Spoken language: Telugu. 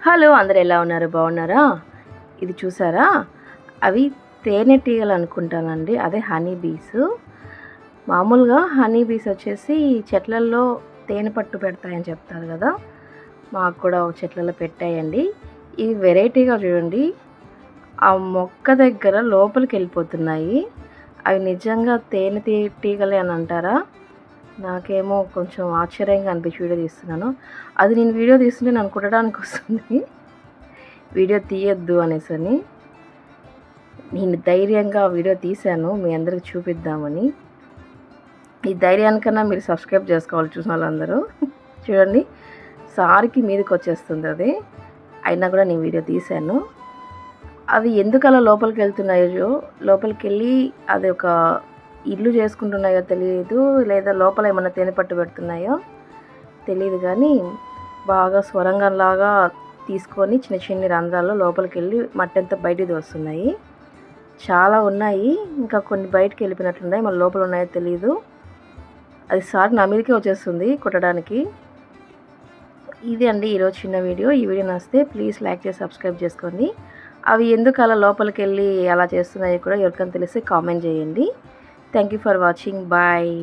హలో, అందరూ ఎలా ఉన్నారు? బాగున్నారా? ఇది చూసారా? అవి తేనెటీగలు అనుకుంటానండి. అదే హనీ బీస్. మామూలుగా హనీ బీస్ వచ్చేసి చెట్లల్లో తేనె పట్టు పెడతాయని చెప్తారు కదా. మాకు కూడా ఒక చెట్లలో పెట్టాయండి. ఇవి వెరైటీగా చూడండి, ఆ మొక్క దగ్గర లోపలికి వెళ్ళిపోతున్నాయి. అవి నిజంగా తేనెటీగలే అని అంటారా? నాకేమో కొంచెం ఆశ్చర్యంగా అనిపించి వీడియో తీస్తున్నాను. అది నేను వీడియో తీస్తుంటే నన్ను కుట్టడానికి వస్తుంది. వీడియో తీయొద్దు అనేసని నేను ధైర్యంగా వీడియో తీశాను, మీ అందరికి చూపిద్దామని. ఈ ధైర్యానికన్నా మీరు సబ్స్క్రైబ్ చేసుకోవాలి చూసిన వాళ్ళందరూ. చూడండి, సారికి మీదకి వచ్చేస్తుంది అది. అయినా కూడా నేను వీడియో తీశాను. అవి ఎందుకు అలా లోపలికి వెళ్తున్నాయో, లోపలికి వెళ్ళి అది ఒక ఇల్లు చేసుకుంటున్నాయో తెలియదు, లేదా లోపల ఏమన్నా తేనె పట్టు పెడుతున్నాయో తెలియదు, కానీ బాగా స్వరంగంలాగా తీసుకొని చిన్న చిన్న రంధ్రాల్లో లోపలికి వెళ్ళి మట్టంతా బయటికి వస్తున్నాయి. చాలా ఉన్నాయి, ఇంకా కొన్ని బయటికి వెళ్ళిపోయినట్లున్నాయి, మన లోపల ఉన్నాయో తెలియదు. అది సార్ నా మీదకే వచ్చేస్తుంది కుట్టడానికి. ఇది అండి ఈరోజు చిన్న వీడియో. ఈ వీడియో నచ్చితే ప్లీజ్ లైక్ చేసి సబ్స్క్రైబ్ చేసుకోండి. అవి ఎందుకు అలా లోపలికి వెళ్ళి అలా చేస్తున్నాయో కూడా ఎవరికైనా తెలిస్తే కామెంట్ చేయండి. Thank you for watching. Bye.